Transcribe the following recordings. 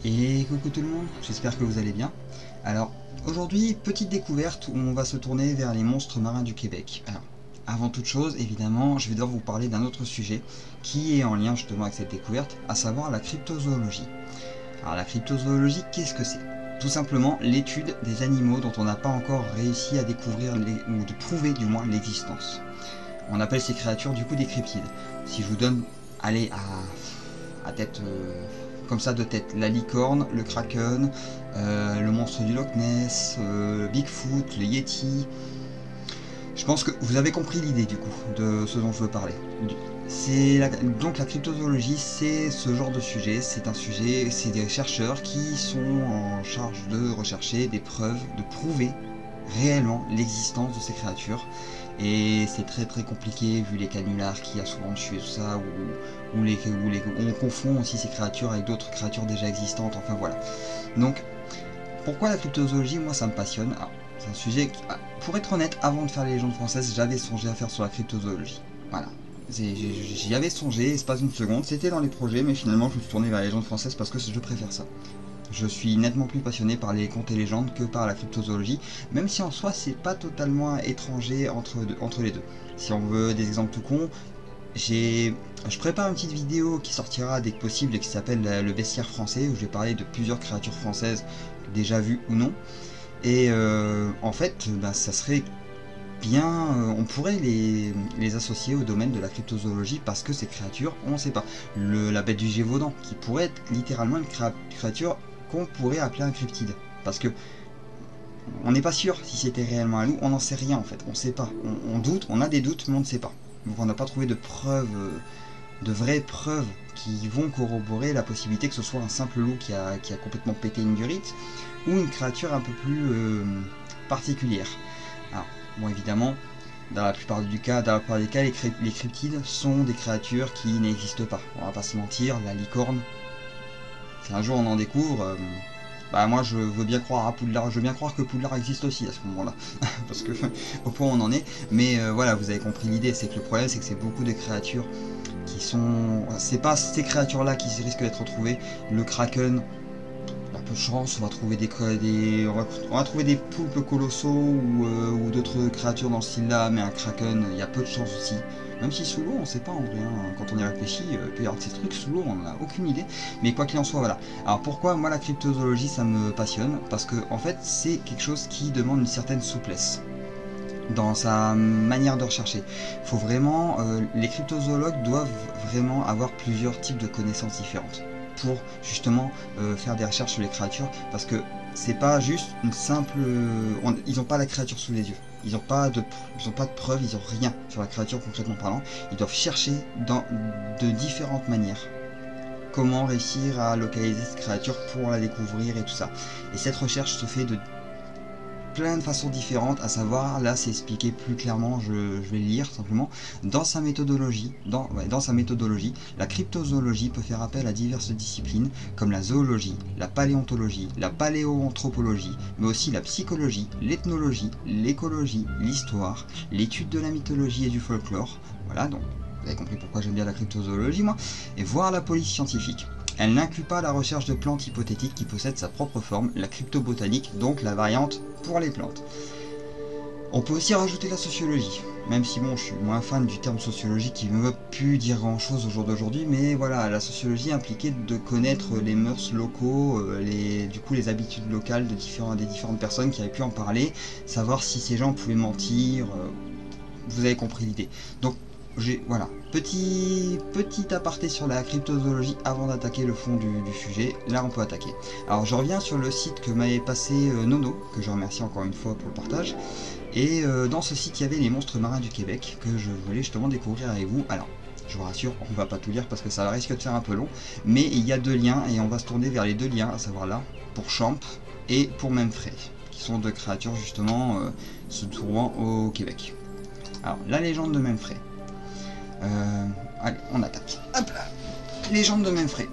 Et coucou tout le monde, j'espère que vous allez bien. Alors aujourd'hui, petite découverte où on va se tourner vers les monstres marins du Québec. Alors, avant toute chose, évidemment, je vais devoir vous parler d'un autre sujet qui est en lien justement avec cette découverte, à savoir la cryptozoologie. Alors la cryptozoologie, qu'est-ce que c'est? Tout simplement l'étude des animaux dont on n'a pas encore réussi à découvrir, ou de prouver du moins l'existence. On appelle ces créatures du coup des cryptides. Si je vous donne, allez, à tête... comme ça de tête, la licorne, le kraken, le monstre du Loch Ness, Bigfoot, le Yeti. Je pense que vous avez compris l'idée du coup de ce dont je veux parler. Donc la cryptozoologie, c'est ce genre de sujet, c'est un sujet, c'est des chercheurs qui sont en charge de rechercher des preuves, de prouver réellement l'existence de ces créatures. Et c'est très compliqué vu les canulars qu'il y a souvent dessus et tout ça, où on confond aussi ces créatures avec d'autres créatures déjà existantes, enfin voilà. Donc, pourquoi la cryptozoologie? Moi ça me passionne. C'est un sujet qui, pour être honnête, avant de faire les légendes françaises, j'avais songé à faire sur la cryptozoologie. Voilà. J'y avais songé, espace d'une seconde, c'était dans les projets, mais finalement je me suis tourné vers les légendes françaises parce que je préfère ça. Je suis nettement plus passionné par les contes et légendes que par la cryptozoologie, même si en soi c'est pas totalement étranger entre les deux. Si on veut des exemples tout cons, je prépare une petite vidéo qui sortira dès que possible et qui s'appelle le bestiaire français, où je vais parler de plusieurs créatures françaises déjà vues ou non. Et en fait, ça serait bien, on pourrait les associer au domaine de la cryptozoologie parce que ces créatures, on ne sait pas. La bête du Gévaudan, qui pourrait être littéralement une créature qu'on pourrait appeler un cryptide, parce que on n'est pas sûr si c'était réellement un loup, on n'en sait rien en fait, on ne sait pas, on doute, on a des doutes mais on ne sait pas. Donc on n'a pas trouvé de preuves, de vraies preuves qui vont corroborer la possibilité que ce soit un simple loup qui a complètement pété une durite, ou une créature un peu plus particulière. Alors, bon évidemment, dans la plupart des cas, les cryptides sont des créatures qui n'existent pas. On va pas se mentir, la licorne, si un jour on en découvre, moi je veux bien croire à Poudlard, je veux bien croire que Poudlard existe aussi à ce moment-là, parce que au point où on en est, mais voilà, vous avez compris l'idée, c'est que le problème c'est que c'est beaucoup de créatures qui sont... C'est pas ces créatures-là qui risquent d'être retrouvées. Le kraken, il y a peu de chance, on va trouver on va trouver des poulpes colossaux ou d'autres créatures dans ce style-là, mais un kraken, il y a peu de chance aussi. Même si sous l'eau, on ne sait pas en vrai, hein. Quand on y réfléchit, il peut y avoir de ces trucs sous l'eau, on n'en a aucune idée. Mais quoi qu'il en soit, voilà. Alors pourquoi moi la cryptozoologie ça me passionne? Parce que en fait c'est quelque chose qui demande une certaine souplesse dans sa manière de rechercher. Faut vraiment, les cryptozoologues doivent vraiment avoir plusieurs types de connaissances différentes pour justement faire des recherches sur les créatures, parce que c'est pas juste une simple... ils n'ont pas la créature sous les yeux. Ils n'ont pas de preuves, ils n'ont rien sur la créature concrètement parlant. Ils doivent chercher de différentes manières comment réussir à localiser cette créature pour la découvrir et tout ça. Et cette recherche se fait de plein de façons différentes, à savoir, là c'est expliqué plus clairement, je vais le lire simplement, dans sa méthodologie, la cryptozoologie peut faire appel à diverses disciplines comme la zoologie, la paléontologie, la paléoanthropologie, mais aussi la psychologie, l'ethnologie, l'écologie, l'histoire, l'étude de la mythologie et du folklore, voilà, donc vous avez compris pourquoi j'aime bien la cryptozoologie moi, et voire la police scientifique. Elle n'inclut pas la recherche de plantes hypothétiques qui possèdent sa propre forme, la cryptobotanique, donc la variante pour les plantes. On peut aussi rajouter la sociologie, même si bon, je suis moins fan du terme sociologie qui ne veut plus dire grand chose au jour d'aujourd'hui, mais voilà, la sociologie impliquait de connaître les mœurs locaux, du coup les habitudes locales des différentes personnes qui avaient pu en parler, savoir si ces gens pouvaient mentir, vous avez compris l'idée. Donc voilà, petit aparté sur la cryptozoologie avant d'attaquer le fond du sujet. Là on peut attaquer. Alors je reviens sur le site que m'avait passé Nono, que je remercie encore une fois pour le partage. Et dans ce site il y avait les monstres marins du Québec que je voulais justement découvrir avec vous. Alors je vous rassure, on va pas tout lire parce que ça risque de faire un peu long, mais il y a deux liens et on va se tourner vers les deux liens, à savoir là pour Champ et pour Memfray, qui sont deux créatures justement se trouvant au Québec. Alors la légende de Memfray. Allez, on attaque. Hop là. Légende de Memfray.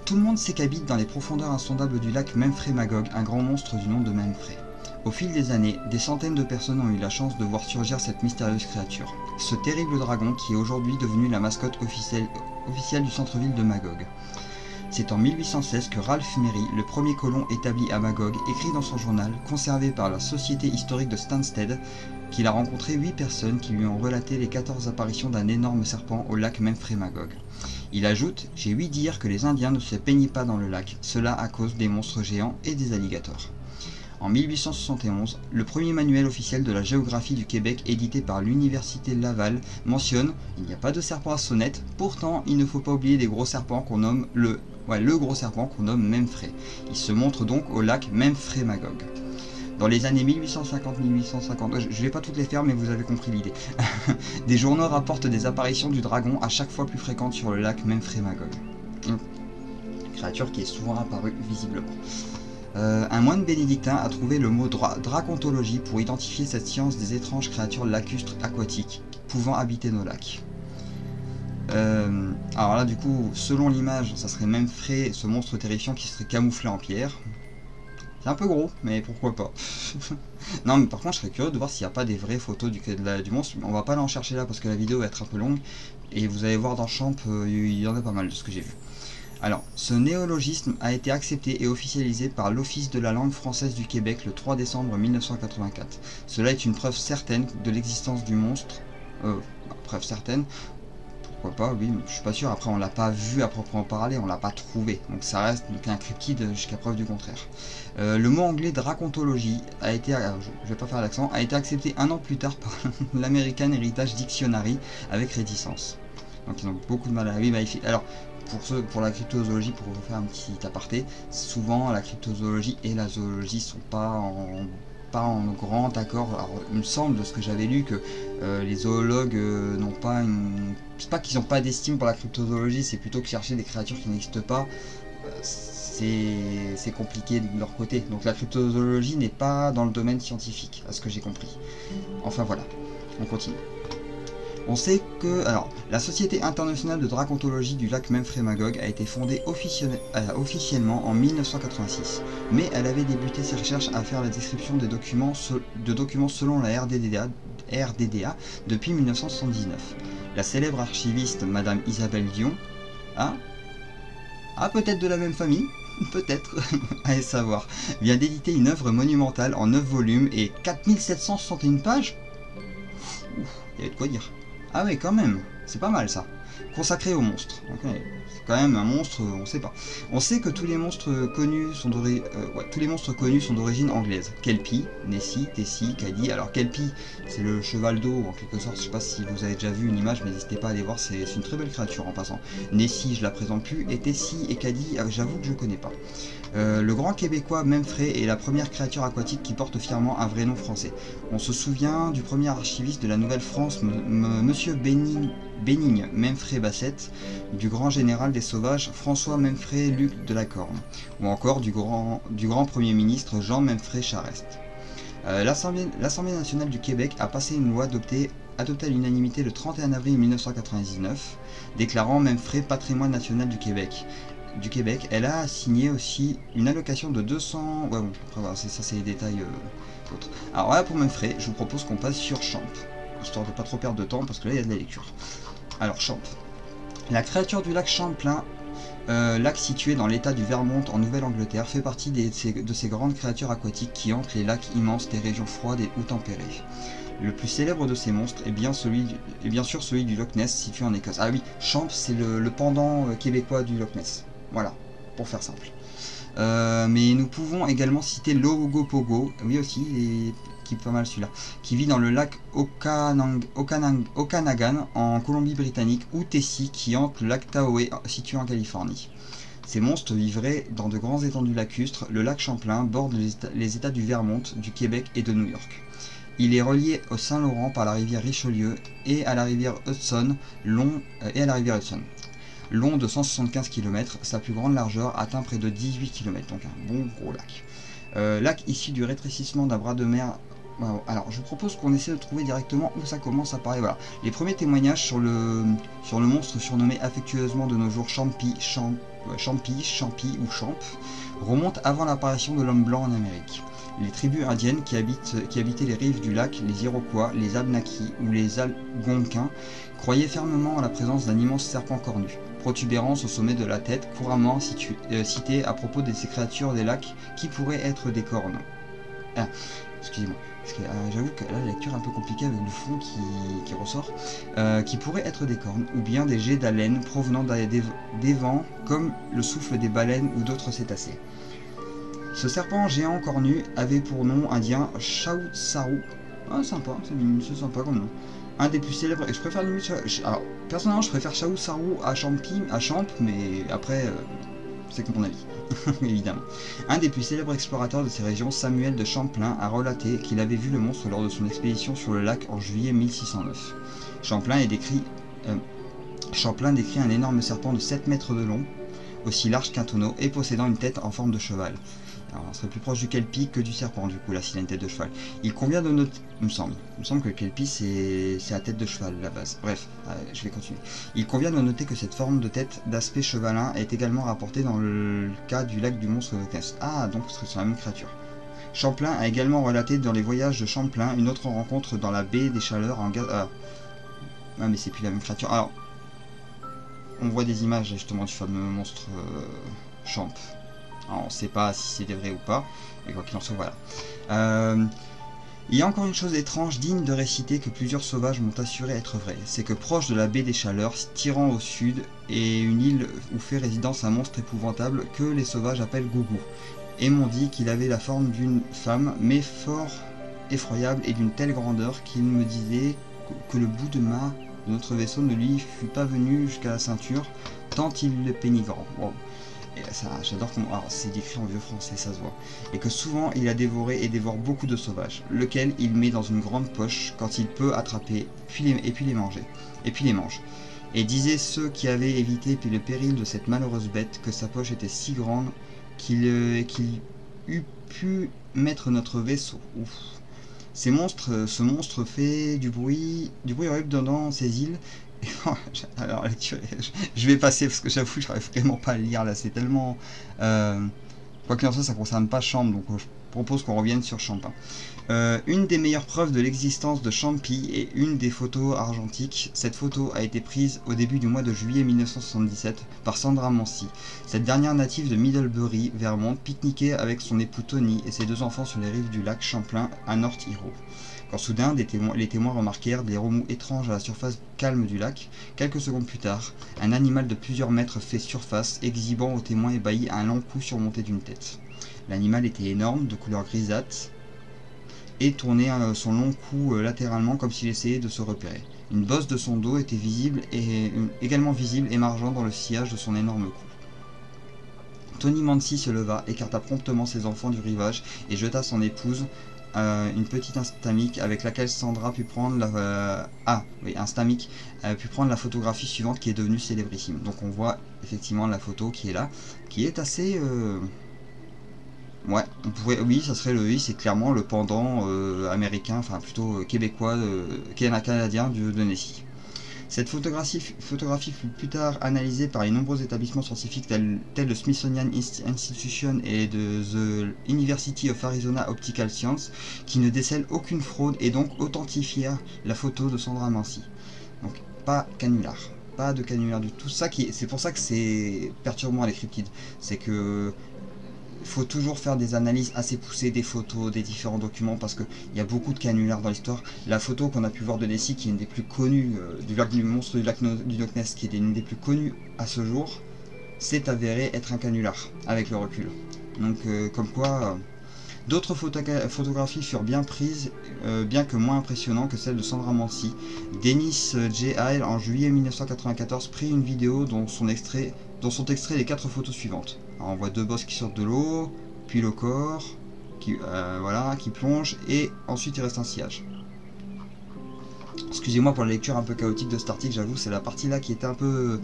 Tout le monde sait qu'habite dans les profondeurs insondables du lac Memfray-Magog un grand monstre du nom de Memfray. Au fil des années, des centaines de personnes ont eu la chance de voir surgir cette mystérieuse créature. Ce terrible dragon qui est aujourd'hui devenu la mascotte officielle du centre-ville de Magog. C'est en 1816 que Ralph Méry, le premier colon établi à Magog, écrit dans son journal, conservé par la Société historique de Stansted, qu'il a rencontré 8 personnes qui lui ont relaté les 14 apparitions d'un énorme serpent au lac Memphremagog. Il ajoute « J'ai ouï dire que les Indiens ne se peignaient pas dans le lac, cela à cause des monstres géants et des alligators. » En 1871, le premier manuel officiel de la géographie du Québec édité par l'Université Laval mentionne « Il n'y a pas de serpent à sonnette, pourtant il ne faut pas oublier des gros serpents qu'on nomme le gros serpent qu'on nomme Memphré. Il se montre donc au lac Memphremagog. » Dans les années 1850-1850, je ne vais pas toutes les faire mais vous avez compris l'idée, des journaux rapportent des apparitions du dragon à chaque fois plus fréquentes sur le lac Memphremagog. Créature qui est souvent apparue visiblement. Un moine bénédictin a trouvé le mot dracontologie pour identifier cette science des étranges créatures lacustres aquatiques pouvant habiter nos lacs. Alors là du coup, selon l'image, ça serait Memphré, ce monstre terrifiant qui serait camouflé en pierre. C'est un peu gros, mais pourquoi pas. Non mais par contre je serais curieux de voir s'il n'y a pas des vraies photos du monstre. On va pas aller en chercher là parce que la vidéo va être un peu longue. Et vous allez voir dans Champ, il y en a pas mal de ce que j'ai vu. Alors, ce néologisme a été accepté et officialisé par l'Office de la langue française du Québec le 3 décembre 1984. Cela est une preuve certaine de l'existence du monstre. Preuve certaine. Pourquoi pas, oui, je suis pas sûr. Après, on l'a pas vu à proprement parler, on l'a pas trouvé. Donc ça reste qu'un cryptide jusqu'à preuve du contraire. Le mot anglais dracontologie a été, je vais pas faire l'accent, a été accepté un an plus tard par l'American Heritage Dictionary avec réticence. Donc ils ont beaucoup de mal à vérifier. Alors, pour la cryptozoologie, pour vous faire un petit aparté, souvent la cryptozoologie et la zoologie sont pas en grand accord. Alors, il me semble de ce que j'avais lu que les zoologues n'ont pas une... C'est pas qu'ils n'ont pas d'estime pour la cryptozoologie, c'est plutôt que chercher des créatures qui n'existent pas, c'est compliqué de leur côté. Donc la cryptozoologie n'est pas dans le domaine scientifique, à ce que j'ai compris. Enfin voilà, on continue. On sait que la Société internationale de dracontologie du lac Memphremagog a été fondée officiellement en 1986, mais elle avait débuté ses recherches à faire la description des documents selon la RDDA depuis 1979. La célèbre archiviste Madame Isabelle Dion peut-être de la même famille, peut-être, allez savoir, vient d'éditer une œuvre monumentale en 9 volumes et 4761 pages. Il y avait de quoi dire. Ah oui, quand même, c'est pas mal ça. Consacré aux monstres. Okay. C'est quand même un monstre, on sait pas. On sait que tous les monstres connus sont d'origine anglaise. Kelpie, Nessie, Tessie, Caddy. Alors Kelpie, c'est le cheval d'eau en quelque sorte. Je sais pas si vous avez déjà vu une image, mais n'hésitez pas à aller voir, c'est une très belle créature en passant. Nessie, je la présente plus, et Tessie et Caddy, j'avoue que je connais pas. Le grand québécois Memphré est la première créature aquatique qui porte fièrement un vrai nom français. On se souvient du premier archiviste de la Nouvelle-France, Monsieur Bénigne Memphré Bassett, du grand général des sauvages François Memphré Luc de la Corne, ou encore du grand Premier ministre Jean Memphré Charest. L'Assemblée nationale du Québec a passé une loi adoptée à l'unanimité le 31 avril 1999, déclarant Memphré patrimoine national du Québec. Elle a assigné aussi une allocation de 200... Ouais bon, après, ça c'est les détails autres. Alors voilà pour Memphré, je vous propose qu'on passe sur Champ, histoire de pas trop perdre de temps parce que là il y a de la lecture. Alors Champ. La créature du lac Champlain, lac situé dans l'état du Vermont en Nouvelle-Angleterre, fait partie de ces grandes créatures aquatiques qui hantent les lacs immenses des régions froides ou tempérées. Le plus célèbre de ces monstres est bien sûr celui du Loch Ness situé en Écosse. Ah oui, Champ c'est le pendant québécois du Loch Ness. Voilà, pour faire simple. Mais nous pouvons également citer l'Ogopogo, oui aussi, qui est pas mal celui-là, qui vit dans le lac Okanagan en Colombie-Britannique, ou Tessie qui hante le lac Tahoe situé en Californie. Ces monstres vivraient dans de grands étendues lacustres. Le lac Champlain borde les États du Vermont, du Québec et de New York. Il est relié au Saint-Laurent par la rivière Richelieu et à la rivière Hudson, long de 175 km, sa plus grande largeur atteint près de 18 km, donc un bon gros lac. Lac issu du rétrécissement d'un bras de mer. Alors je vous propose qu'on essaie de trouver directement où ça commence à apparaître. Voilà. Les premiers témoignages sur le monstre surnommé affectueusement de nos jours Champy ou Champ remontent avant l'apparition de l'homme blanc en Amérique. Les tribus indiennes qui habitaient les rives du lac, les Iroquois, les Abnakis ou les Algonquins, croyaient fermement en la présence d'un immense serpent cornu. protubérance au sommet de la tête, couramment citée à propos de ces créatures des lacs qui pourraient être des cornes. Ah, excusez-moi, parce que j'avoue que là la lecture est un peu compliquée avec le fond qui ressort, qui pourraient être des cornes, ou bien des jets d'haleine provenant des vents, comme le souffle des baleines ou d'autres cétacés. Ce serpent géant cornu avait pour nom indien Chausaru. Ah, sympa, c'est sympa comme nom. Un des plus célèbres, et je préfère limite. Alors, personnellement, je préfère Chausaru à Champ, mais après, c'est que mon avis, évidemment. Un des plus célèbres explorateurs de ces régions, Samuel de Champlain, a relaté qu'il avait vu le monstre lors de son expédition sur le lac en juillet 1609. Champlain décrit un énorme serpent de 7 mètres de long, aussi large qu'un tonneau, et possédant une tête en forme de cheval. Alors, on serait plus proche du kelpie que du serpent, du coup, là, s'il a une tête de cheval. Il convient de noter, il me semble que le kelpie, c'est la tête de cheval, la base. Bref, je vais continuer. Il convient de noter que cette forme de tête d'aspect chevalin est également rapportée dans le cas du lac du monstre de Loch Ness. Ah, donc c'est la même créature. Champlain a également relaté dans les voyages de Champlain une autre rencontre dans la baie des Chaleurs en Ah, mais c'est plus la même créature. Alors, on voit des images, justement, du fameux monstre Champ. Alors, on ne sait pas si c'est vrai ou pas, mais quoi qu'il en soit, voilà. Il y a encore une chose étrange digne de réciter que plusieurs sauvages m'ont assuré être vrai, c'est que proche de la baie des Chaleurs, tirant au sud, est une île où fait résidence un monstre épouvantable que les sauvages appellent Gougou, et m'ont dit qu'il avait la forme d'une femme, mais fort effroyable et d'une telle grandeur qu'il me disait que le bout de notre vaisseau ne lui fût pas venu jusqu'à la ceinture, tant il le peignit grand. Wow. J'adore comment. Alors, c'est écrit en vieux français, ça se voit. Et que souvent il a dévoré et dévore beaucoup de sauvages, lequel il met dans une grande poche quand il peut attraper, et puis les mange. Et disait ceux qui avaient évité le péril de cette malheureuse bête que sa poche était si grande qu'il eût pu mettre notre vaisseau. Ouf. Ce monstre fait du bruit horrible dans ces îles. Alors, je vais passer parce que j'avoue, j'arrive vraiment pas à le lire là, c'est tellement. Quoi qu'il en soit, ça concerne pas Champ, donc je propose qu'on revienne sur Champ. Une des meilleures preuves de l'existence de Champy est une des photos argentiques. Cette photo a été prise au début du mois de juillet 1977 par Sandra Mancy. Cette dernière native de Middlebury, Vermont, pique-niquait avec son époux Tony et ses 2 enfants sur les rives du lac Champlain à North Hero. Quand soudain, les témoins remarquèrent des remous étranges à la surface calme du lac. Quelques secondes plus tard, un animal de plusieurs mètres fait surface, exhibant aux témoins ébahis un long cou surmonté d'une tête. L'animal était énorme, de couleur grisâtre, et tournait son long cou latéralement comme s'il essayait de se repérer. Une bosse de son dos était également visible, émargeant dans le sillage de son énorme cou. Tony Mancy se leva, écarta promptement ses enfants du rivage et jeta son épouse une petite instamique avec laquelle Sandra put prendre pu prendre la photographie suivante qui est devenue célébrissime. Donc on voit effectivement la photo qui est là, qui est assez ouais, oui, ça serait c'est clairement le pendant américain, enfin plutôt québécois, canadien de Nessie. Cette photographie fut plus tard analysée par les nombreux établissements scientifiques tels le Smithsonian Institution et de The University of Arizona Optical Science, qui ne décèlent aucune fraude et donc authentifièrent la photo de Sandra Mancy. Donc pas de canular du tout. C'est pour ça que c'est perturbant les cryptides, c'est que il faut toujours faire des analyses assez poussées des photos, des différents documents, parce qu'il y a beaucoup de canulars dans l'histoire. La photo qu'on a pu voir de Nessie, qui est une des plus connues, du lac du monstre du Loch Ness, qui est une des plus connues à ce jour, c'est avéré être un canular, avec le recul. Donc comme quoi, d'autres photographies furent bien prises, bien que moins impressionnantes que celle de Sandra Mancy. Dennis J. Hale, en juillet 1994, prit une vidéo dont sont extraits les 4 photos suivantes. Alors on voit 2 bosses qui sortent de l'eau, puis le corps, qui plonge, et ensuite il reste un sillage. Excusez-moi pour la lecture un peu chaotique de cet article, j'avoue, c'est la partie là qui était un peu...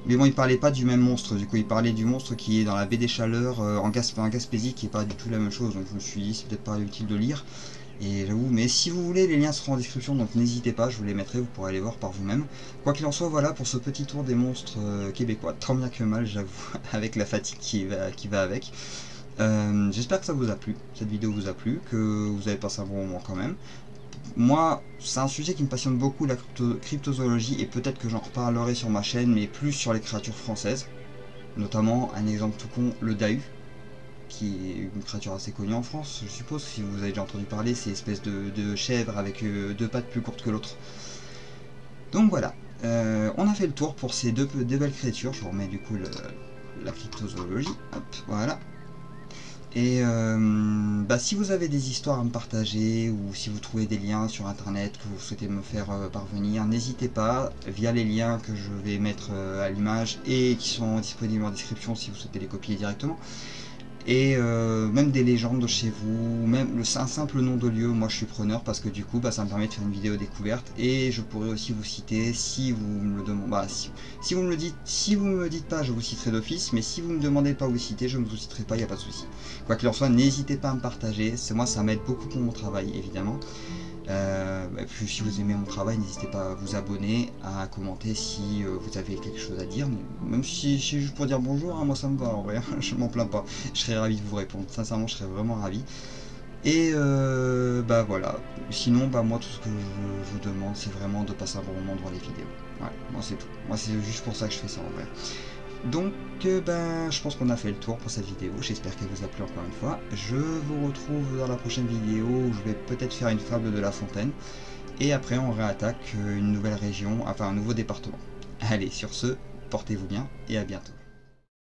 Mais bon, il parlait pas du même monstre, du coup il parlait du monstre qui est dans la baie des Chaleurs, en Gaspésie, qui est pas du tout la même chose, donc je me suis dit c'est peut-être pas utile de lire. Et j'avoue, mais si vous voulez, les liens seront en description, donc n'hésitez pas, je vous les mettrai, vous pourrez aller voir par vous-même. Quoi qu'il en soit, voilà pour ce petit tour des monstres québécois, tant bien que mal, j'avoue, avec la fatigue qui va avec. J'espère que ça vous a plu, cette vidéo vous a plu, que vous avez passé un bon moment quand même. moi, c'est un sujet qui me passionne beaucoup, la cryptozoologie, et peut-être que j'en reparlerai sur ma chaîne, mais plus sur les créatures françaises. Notamment, un exemple tout con, le Dahu, qui est une créature assez connue en France, je suppose, si vous avez déjà entendu parler, c'est une espèce de chèvre avec deux pattes plus courtes que l'autre. Donc voilà, on a fait le tour pour ces deux belles créatures. Je vous remets du coup la cryptozoologie, hop, voilà. Et si vous avez des histoires à me partager, ou si vous trouvez des liens sur internet que vous souhaitez me faire parvenir, n'hésitez pas, via les liens que je vais mettre à l'image et qui sont disponibles en description si vous souhaitez les copier directement. Et même des légendes de chez vous, même un simple nom de lieu, moi je suis preneur, parce que du coup ça me permet de faire une vidéo découverte, et je pourrais aussi vous citer si vous me le demandez. Si vous me le dites, si vous me le dites pas, je vous citerai d'office, mais si vous me demandez pas vous citer, je ne vous citerai pas, il n'y a pas de souci. Quoi qu'il en soit, n'hésitez pas à me partager, moi ça m'aide beaucoup pour mon travail évidemment. Puis si vous aimez mon travail, n'hésitez pas à vous abonner, à commenter si vous avez quelque chose à dire, même si c'est juste pour dire bonjour, hein, moi ça me va en vrai, je m'en plains pas, je serais ravi de vous répondre, sincèrement je serais vraiment ravi. Et voilà, sinon moi tout ce que je vous demande c'est vraiment de passer un bon moment devant les vidéos, voilà, moi c'est tout, moi c'est juste pour ça que je fais ça en vrai. Donc je pense qu'on a fait le tour pour cette vidéo, j'espère qu'elle vous a plu encore une fois. Je vous retrouve dans la prochaine vidéo où je vais peut-être faire une fable de La Fontaine. Et après on réattaque une nouvelle région, enfin un nouveau département. Allez, sur ce, portez-vous bien et à bientôt.